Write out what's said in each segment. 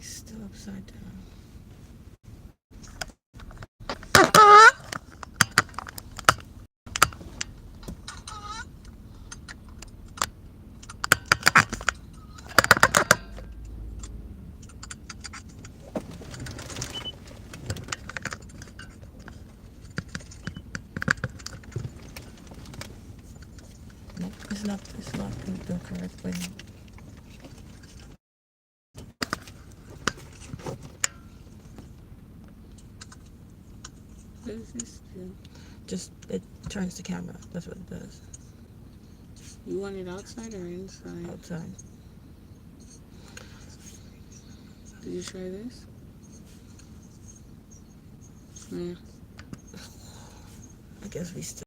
Still upside down. Nope, it's not the correct way. What does this do? Just, it turns the camera. That's what it does. You want it outside or inside? Outside. Did you try this? Yeah. I guess we still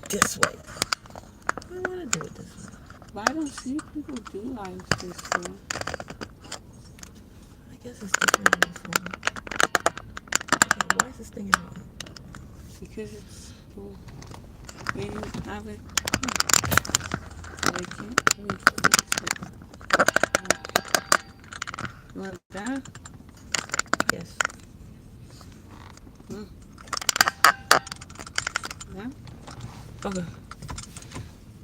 this way. I don't want to do it this way. But I don't see people do lives this way. I guess it's different on this one. Okay, why is this thing in wrong? Because it's cool. Maybe have it. So I can't wait for this. Like that? Yes. Yeah. Okay.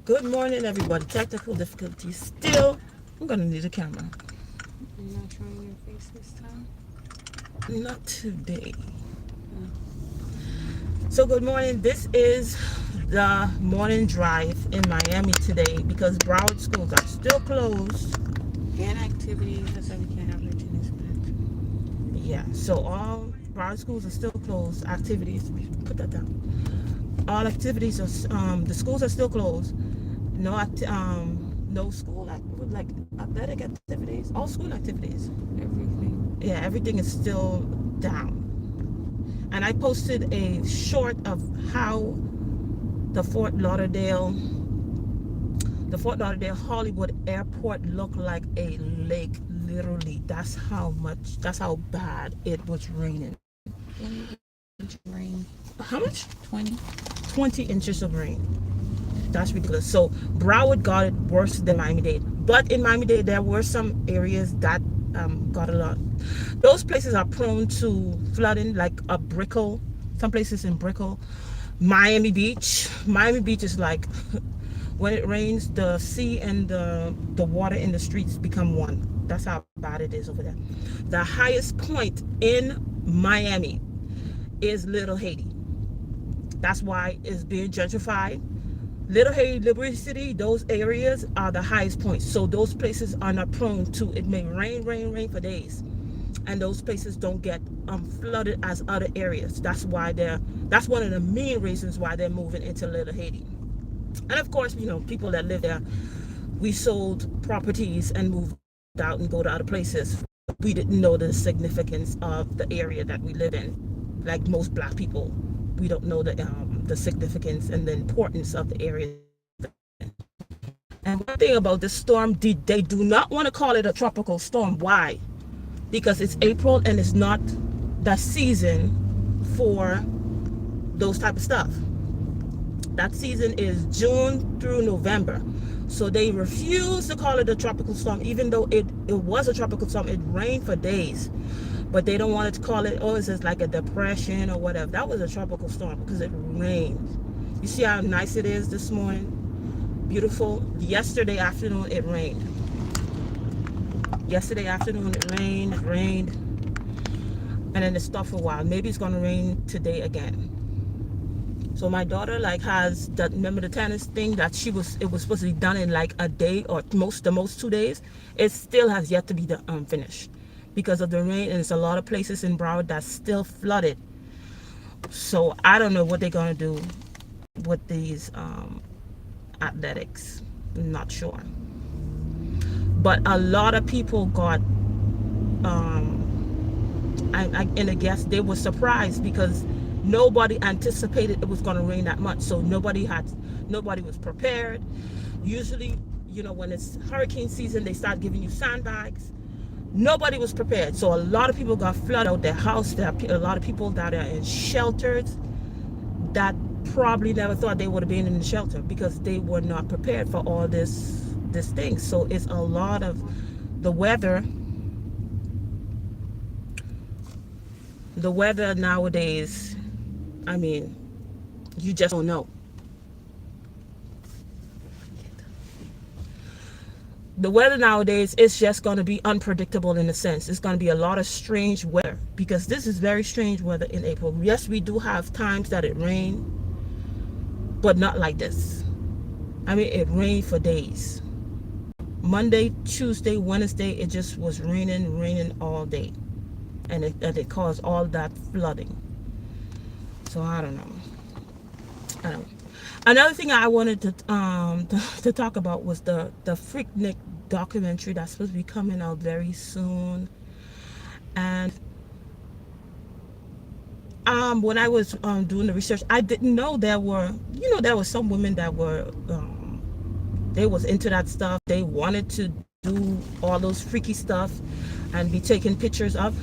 Good morning, everybody. Technical difficulties still. I'm gonna need a camera. You're not showing your face this time? Not today. So good morning. This is the morning drive in Miami today because Broward schools are still closed. And activities, that's why we can't have written this. Yeah, so all Broward schools are still closed. Activities, put that down. All activities are, the schools are still closed. No school like athletic activities, all school activities. Everything. Yeah, everything is still down. And I posted a short of how the Fort Lauderdale Hollywood airport looked like a lake, literally. That's how bad it was raining. 20 inch rain. How much? 20. 20 inches of rain. That's ridiculous. So Broward got it worse than Miami-Dade. But in Miami-Dade, there were some areas that got a lot. Those places are prone to flooding, like a Brickell. Some places in Brickell. Miami Beach. Miami Beach is like, when it rains, the sea and the water in the streets become one. That's how bad it is over there. The highest point in Miami is Little Haiti. That's why it's being gentrified. Little Haiti, Liberty City, those areas are the highest points. So those places are not prone to, it may rain for days. And those places don't get flooded as other areas. That's why that's one of the main reasons why they're moving into Little Haiti. And of course, people that live there, we sold properties and moved out and go to other places. We didn't know the significance of the area that we live in. Like most black people, we don't know the significance and the importance of the area. And one thing about this storm, they do not want to call it a tropical storm. Why? Because it's April and it's not the season for those type of stuff. That season is June through November. So they refuse to call it a tropical storm, even though it was a tropical storm. It rained for days. But they don't want to call it, it's just like a depression or whatever. That was a tropical storm because it rained. You see how nice it is this morning? Beautiful. Yesterday afternoon, it rained. Yesterday afternoon, it rained. And then it stopped for a while. Maybe it's going to rain today again. So my daughter has that, remember the tennis thing that it was supposed to be done in like a day or the most 2 days. It still has yet to be finished because of the rain, and it's a lot of places in Broward that's still flooded. So I don't know what they're gonna do with these athletics. I'm not sure. But a lot of people got and I guess they were surprised because nobody anticipated it was going to rain that much. So nobody was prepared. Usually, when it's hurricane season, they start giving you sandbags. Nobody was prepared. So a lot of people got flooded out their house. There are a lot of people that are in shelters that probably never thought they would have been in the shelter because they were not prepared for all this thing. So it's a lot of the weather The weather nowadays, I mean, you just don't know. The weather nowadays is just going to be unpredictable in a sense. It's going to be a lot of strange weather because this is very strange weather in April. Yes, we do have times that it rains, but not like this. I mean, it rained for days. Monday, Tuesday, Wednesday, it just was raining all day. And it caused all that flooding. So I don't know. I don't know. Another thing I wanted to talk about was the Freaknik documentary that's supposed to be coming out very soon. And when I was doing the research, I didn't know there were some women that were they was into that stuff. They wanted to do all those freaky stuff and be taking pictures of.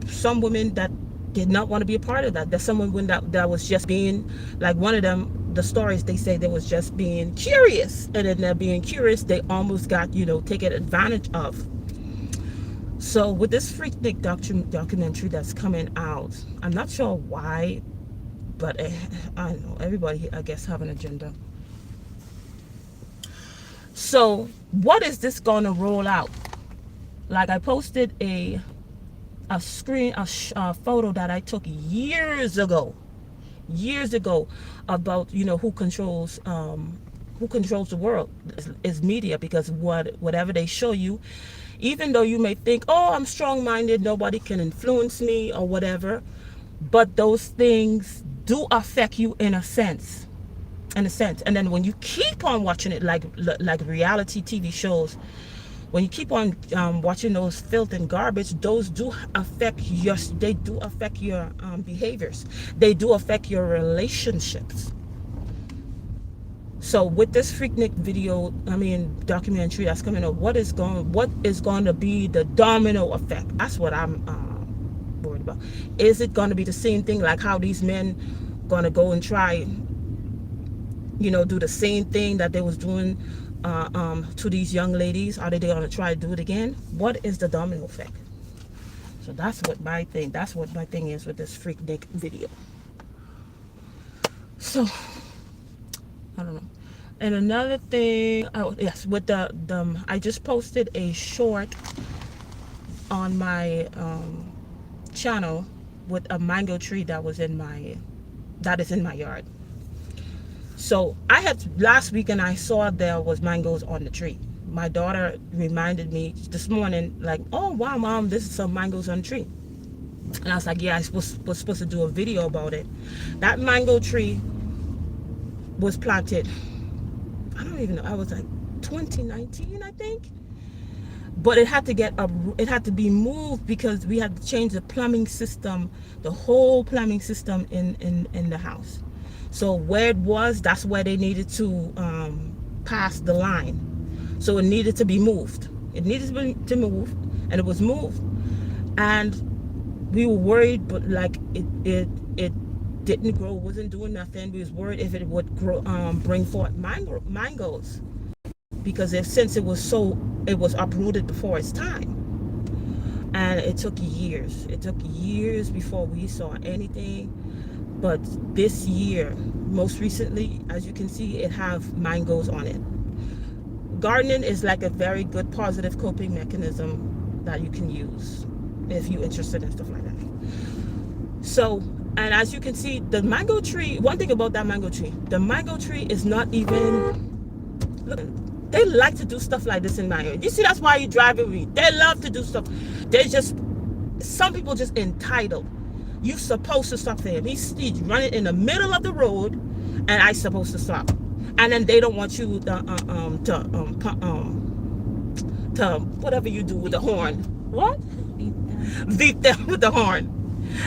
Some women that did not want to be a part of that. There's some women that was just being, like one of them, the stories they say they was just being curious, and then they're being curious, they almost got taken advantage of. So with this Freaknik documentary that's coming out, I'm not sure why, but I don't know, everybody I guess have an agenda. So what is this gonna roll out? Like, I posted a photo that I took years ago about who controls the world is media, because whatever they show you, even though you may think, oh, I'm strong-minded, nobody can influence me or whatever, but those things do affect you in a sense. And then when you keep on watching it, like reality TV shows, when you keep on watching those filth and garbage, those do affect your behaviors. They do affect your relationships. So with this Freaknik documentary that's coming up, what is going to be the domino effect? That's what I'm worried about. Is it going to be the same thing, like how these men going to go and try, do the same thing that they was doing to these young ladies? Are they going to try to do it again? What is the domino effect? So that's what my thing is with this Freaknik video. So I don't know. And another thing, with the I just posted a short on my channel with a mango tree that is in my yard. So last weekend I saw there was mangoes on the tree. My daughter reminded me this morning, like, oh wow, Mom, this is some mangoes on the tree. And I was like, yeah, I was supposed to do a video about it. That mango tree was planted, I don't even know, I was like 2019, I think. But it had to be moved because we had to change the plumbing system, the whole plumbing system in the house. So where it was, that's where they needed to pass the line. So it needed to be moved. It needed to move, and it was moved. And we were worried, but like it didn't grow, wasn't doing nothing. We was worried if it would grow, bring forth mangoes, because since it was uprooted before its time. And it took years. It took years before we saw anything. But this year, most recently, as you can see, it have mangoes on it. Gardening is like a very good positive coping mechanism that you can use if you're interested in stuff like that. So, and as you can see, the mango tree, one thing about that mango tree, the mango tree is not even, look, they like to do stuff like this in my area. You see, that's why you drive with me. They love to do stuff. Some people just entitled. You're supposed to stop for him. He's running in the middle of the road, and I supposed to stop. And then they don't want you to whatever you do with the horn. What? Beat them with the horn.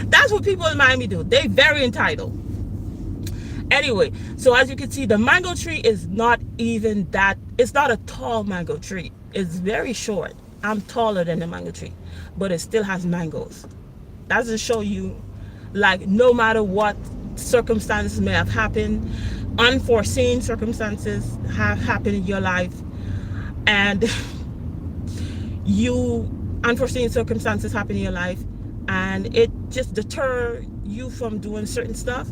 That's what people in Miami do. They very entitled. Anyway, so as you can see, the mango tree is not even that. It's not a tall mango tree. It's very short. I'm taller than the mango tree, but it still has mangoes. That just show you, like, no matter what circumstances may have happened, unforeseen circumstances have happened in your life, and unforeseen circumstances happen in your life, and it just deter you from doing certain stuff,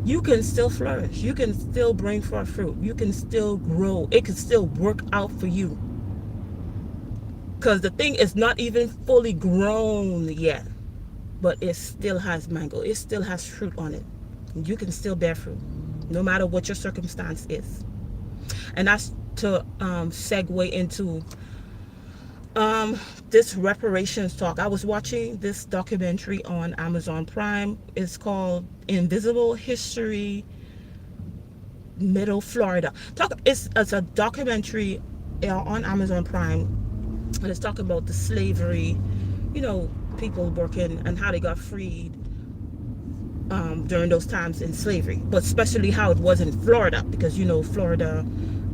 you can still flourish. You can still bring forth fruit. You can still grow. It can still work out for you. Because the thing is not even fully grown yet, but it still has mango. It still has fruit on it. You can still bear fruit, no matter what your circumstance is. And that's to segue into this reparations talk. I was watching this documentary on Amazon Prime. It's called Invisible History, Middle Florida. It's a documentary on Amazon Prime, and it's talking about the slavery, people working and how they got freed during those times in slavery, but especially how it was in Florida, because Florida,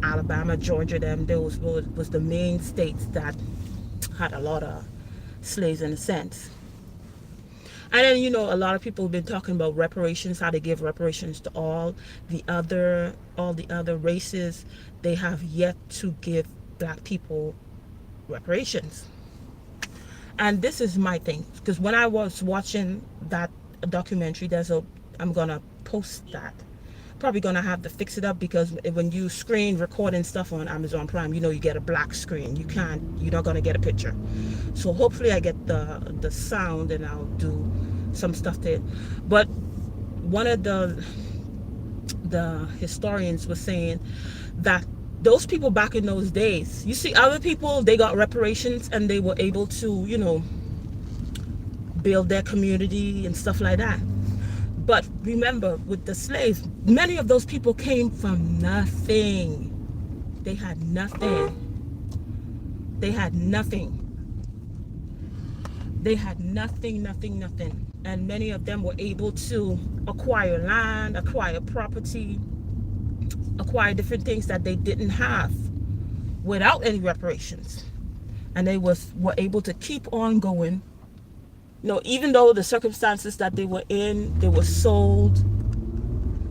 Alabama, Georgia, those was the main states that had a lot of slaves in a sense. And then a lot of people have been talking about reparations, how they give reparations to all the other races. They have yet to give black people reparations. And this is my thing, because when I was watching that documentary, I'm gonna post that. Probably gonna have to fix it up, because when you screen recording stuff on Amazon Prime, you get a black screen. You're not gonna get a picture. So hopefully I get the sound, and I'll do some stuff to it. But one of the historians was saying that those people back in those days, you see other people, they got reparations and they were able to build their community and stuff like that. But remember, with the slaves, many of those people came from nothing. They had nothing. They had nothing. They had nothing. And many of them were able to acquire land, acquire property, acquire different things that they didn't have without any reparations. And they were able to keep on going. Even though the circumstances that they were in, they were sold,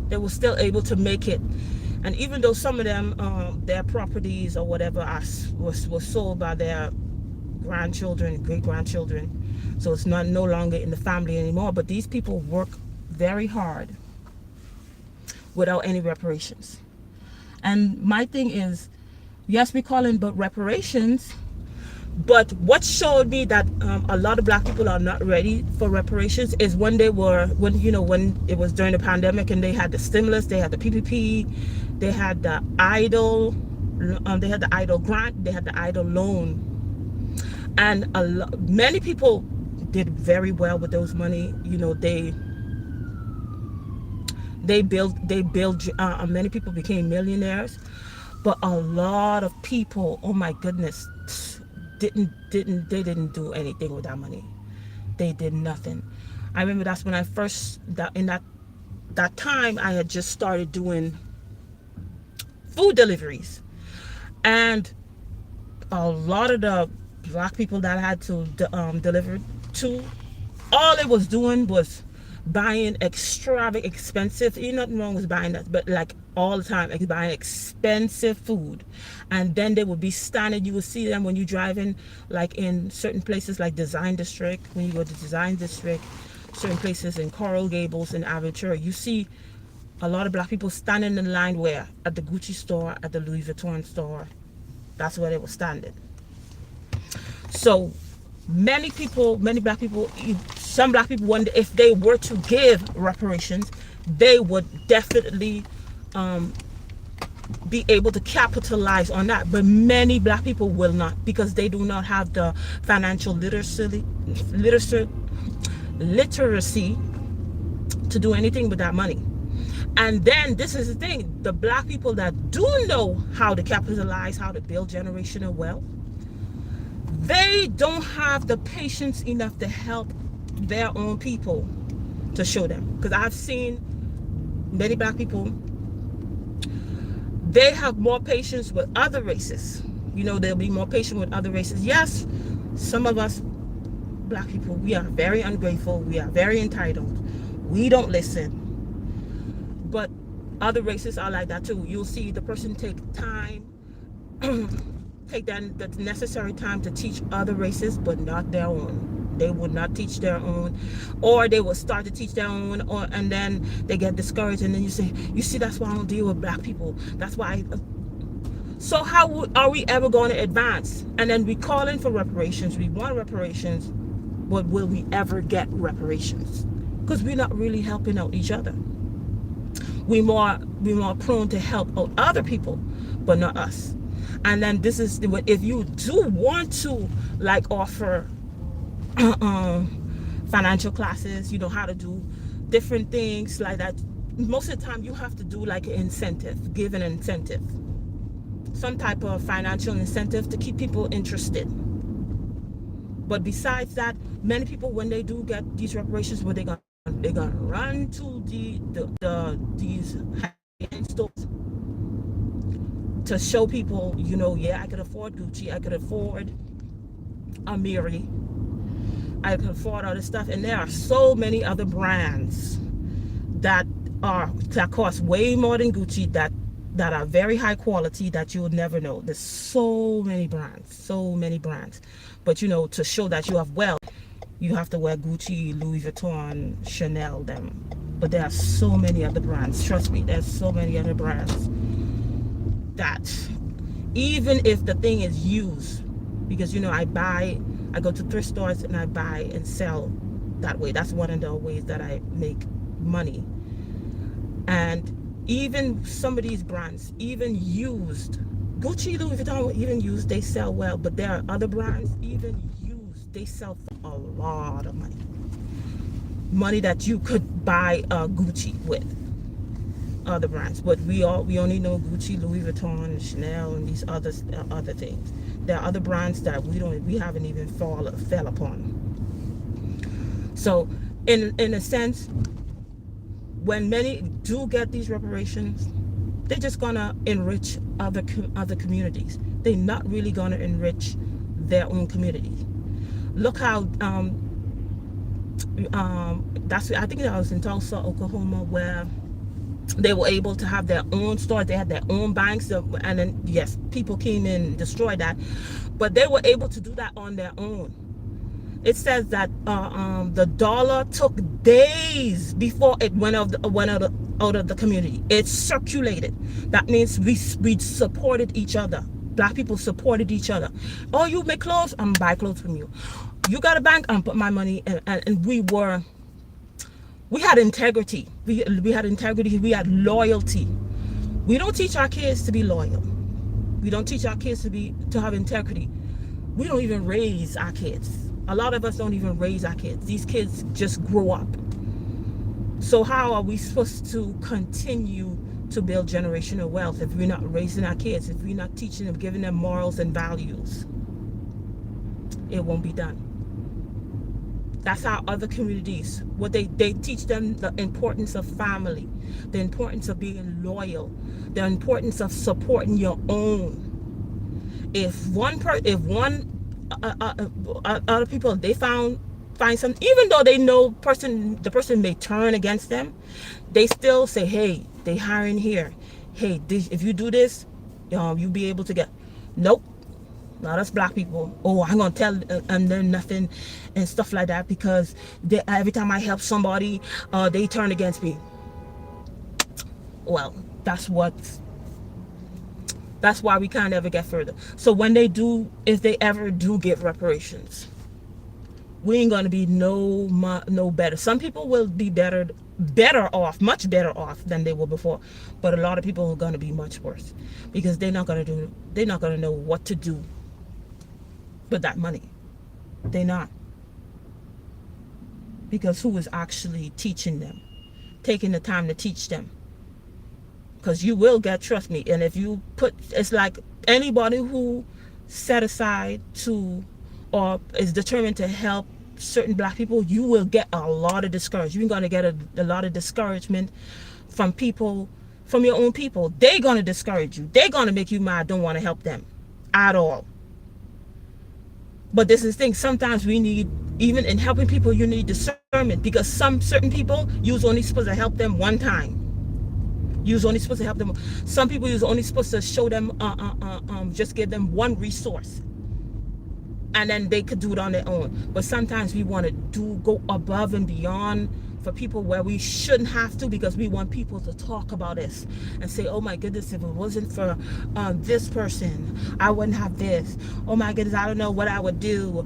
they were still able to make it. And even though some of them, their properties or whatever was sold by their grandchildren, great-grandchildren, so it's no longer in the family anymore, but these people work very hard without any reparations. And my thing is, yes, we call it but reparations, but what showed me that a lot of black people are not ready for reparations is when it was during the pandemic and they had the stimulus, they had the PPP, they had the EIDL, grant, they had the EIDL loan, and many people did very well with those money. They built. Many people became millionaires, but a lot of people, oh my goodness, didn't do anything with that money. They did nothing. I remember that's when I first, in that time, I had just started doing food deliveries, and a lot of the black people that I had to deliver to, all it was doing was buying expensive, nothing wrong with buying that, but like all the time, like buying expensive food. And then they would be standing, you would see them when you drive in, like in certain places like Design District, when you go to Design District, certain places in Coral Gables and Aventura, you see a lot of black people standing in line where? At the Gucci store, at the Louis Vuitton store. That's where they were standing. So many black people, some black people wonder if they were to give reparations, they would definitely be able to capitalize on that. But many black people will not, because they do not have the financial literacy to do anything with that money. And then this is the thing, the black people that do know how to capitalize, how to build generational wealth, they don't have the patience enough to help their own people, to show them. Because I've seen many black people, they have more patience with other races. They'll be more patient with other races. Yes, some of us black people, we are very ungrateful, we are very entitled, we don't listen. But other races are like that too. You'll see the person take time, take the necessary time to teach other races, but not their own. They would not teach their own, or they will start to teach their own, or and then they get discouraged, and then you say, you see, that's why I don't deal with black people. That's why. So how are we ever going to advance? And then we calling for reparations. We want reparations, but will we ever get reparations? Because we're not really helping out each other. We more prone to help out other people, but not us. And then this is what, if you do want to like offer financial classes, you know how to do different things like that. Most of the time, you have to do like an incentive, give an incentive, some type of financial incentive to keep people interested. But besides that, many people, when they do get these reparations, what they're gonna run to these high-end stores to show people, you know, yeah, I could afford Gucci, I could afford Amiri, I could afford all this stuff. And there are so many other brands that cost way more than Gucci, that are very high quality, that you would never know. There's so many brands. But you know, to show that you have wealth, you have to wear Gucci, Louis Vuitton, Chanel, them. But there are so many other brands. Trust me, there's so many other brands that, even if the thing is used, because you know, I go to thrift stores and I buy and sell that way. That's one of the ways that I make money. And even some of these brands, even used, Gucci, Louis Vuitton, even used, they sell well. But there are other brands, even used, they sell for a lot of money that you could buy Gucci with. Other brands, but we only know Gucci, Louis Vuitton, and Chanel, and these other things. There are other brands that we haven't even fell upon. So in a sense, when many do get these reparations, they're just gonna enrich other communities. They're not really gonna enrich their own community. Look how I think that was in Tulsa, Oklahoma, where they were able to have their own stores. They had their own banks, and then yes, people came in and destroyed that, but they were able to do that on their own. It says that the dollar took days before it went out of the community. It circulated. That means we supported each other. Black people supported each other. Oh, you make clothes, I'm buy clothes from you. You got a bank, I'm put my money in. And we had integrity. We had integrity. We had loyalty. We don't teach our kids to be loyal. We don't teach our kids to have integrity. We don't even raise our kids. A lot of us don't even raise our kids. These kids just grow up. So how are we supposed to continue to build generational wealth if we're not raising our kids, if we're not teaching them, giving them morals and values? It won't be done. That's how other communities, what they teach them, the importance of family, the importance of being loyal, the importance of supporting your own. If other people, they find something, even though they know the person may turn against them, they still say, hey, they hiring here. Hey, if you do this, you'll be able to get. Nope. Not us black people. Oh, I'm gonna tell and then nothing and stuff like that, because every time I help somebody, they turn against me. Well, that's why we can't ever get further. So when they do, if they ever do give reparations, we ain't gonna be no better. Some people will be better off, much better off than they were before, but a lot of people are gonna be much worse, because they're not gonna know what to do with that money. They're not, because who is actually teaching them, taking the time to teach them? Because you will get, trust me. And if you it's like anybody who set aside to or is determined to help certain black people, you will get a lot of discouragement. You're going to get a lot of discouragement from people, from your own people. They're going to discourage you. They're going to make you mad, don't want to help them at all. But this is the thing, sometimes we need, even in helping people, you need discernment, because certain people, you're only supposed to help them one time. You're only supposed to help them. Some people, you're only supposed to show them, just give them one resource. and then they could do it on their own. But sometimes we want to go above and beyond for people where we shouldn't have to, because we want people to talk about us and say, oh my goodness, if it wasn't for this person, I wouldn't have this. Oh my goodness, I don't know what I would do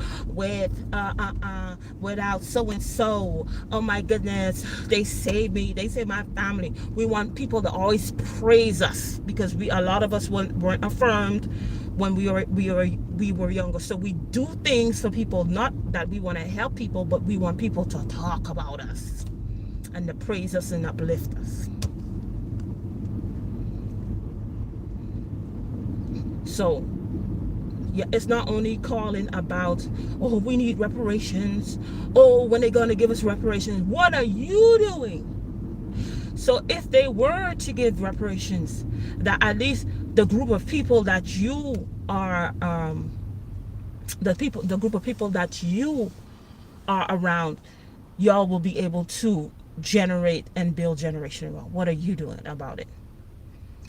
without so and so. Oh my goodness, they saved me, they saved my family. We want people to always praise us, because a lot of us weren't affirmed when we were younger. So we do things for people, not that we want to help people, but we want people to talk about us and to praise us and uplift us. So yeah, it's not only calling about, oh, we need reparations, oh, when they're going to give us reparations, what are you doing? So if they were to give reparations, that at least the group of people that you are the group of people that you are around, y'all will be able to generate and build generational wealth. What are you doing about it?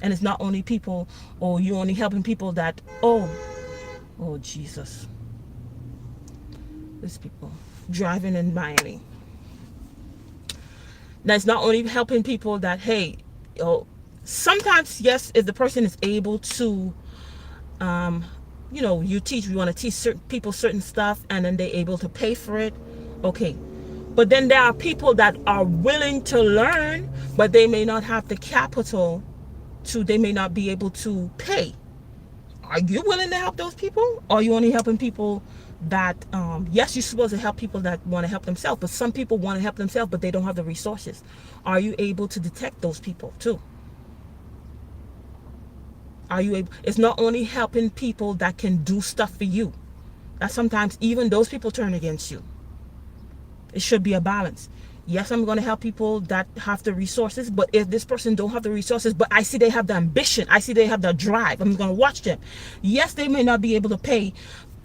And it's not only people, or you only helping people that, oh Jesus, these people driving in Miami. That's not only helping people that, hey, sometimes, yes, if the person is able to, we want to teach certain people certain stuff, and then they're able to pay for it, okay. But then there are people that are willing to learn, but they may not have the capital they may not be able to pay. Are you willing to help those people? Or are you only helping people that, yes, you're supposed to help people that want to help themselves, but some people want to help themselves, but they don't have the resources. Are you able to detect those people too? Are you able? It's not only helping people that can do stuff for you, that sometimes even those people turn against you. It should be a balance. Yes, I'm going to help people that have the resources, but if this person don't have the resources, but I see they have the ambition, I see they have the drive, I'm going to watch them. Yes, they may not be able to pay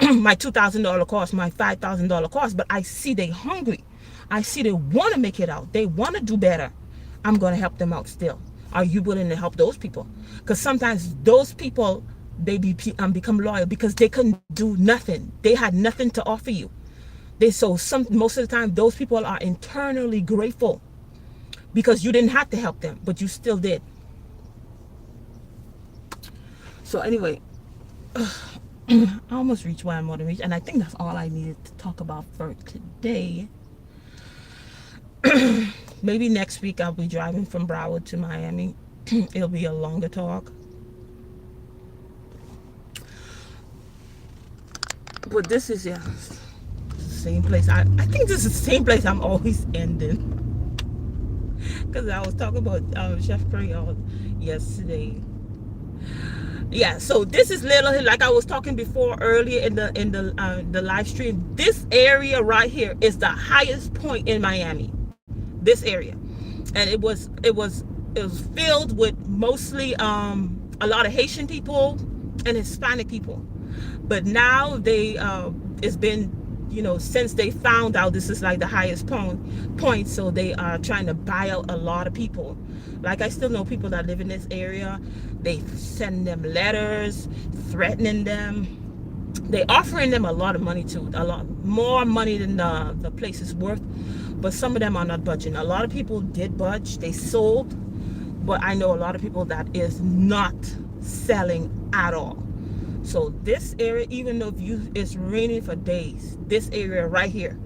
my $2,000 course, my $5,000 course, but I see they hungry. I see they want to make it out. They want to do better. I'm going to help them out still. Are you willing to help those people? Because sometimes those people, they become loyal because they couldn't do nothing. They had nothing to offer you. Most of the time, those people are internally grateful because you didn't have to help them, but you still did. So anyway, I almost reached where I want to reach, and I think that's all I needed to talk about for today. Maybe next week I'll be driving from Broward to Miami. It'll be a longer talk. But this is same place. I think this is the same place I'm always ending. Because I was talking about Chef Creole yesterday. Yeah, so this is literally, like I was talking before earlier in the live stream. This area right here is the highest point in Miami. This area, and it was filled with mostly a lot of Haitian people and Hispanic people. But now it's been, since they found out this is like the highest point, so they are trying to buy out a lot of people. Like, I still know people that live in this area. They send them letters threatening them. They offering them a lot of money too, a lot more money than the place is worth. But some of them are not budging. A lot of people did budge. They sold. But I know a lot of people that is not selling at all. So this area, even though it's raining for days, this area right here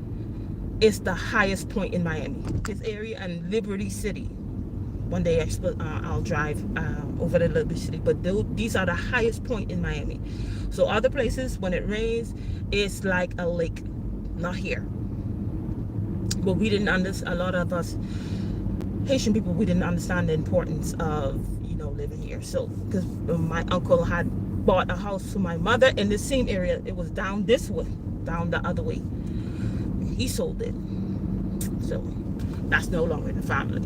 is the highest point in Miami. This area and Liberty City. One day I'll drive over to Liberty City. But these are the highest point in Miami. So other places, when it rains, it's like a lake. Not here. But we didn't understand, a lot of us Haitian people, we didn't understand the importance of, living here. So, because my uncle had bought a house for my mother in the same area. It was down this way, down the other way. He sold it. So, that's no longer in the family.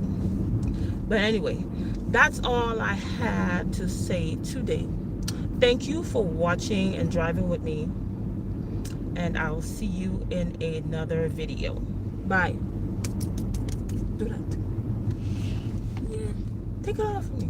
But anyway, that's all I had to say today. Thank you for watching and driving with me. And I'll see you in another video. Bye. Do that. Yeah. Take it off of me.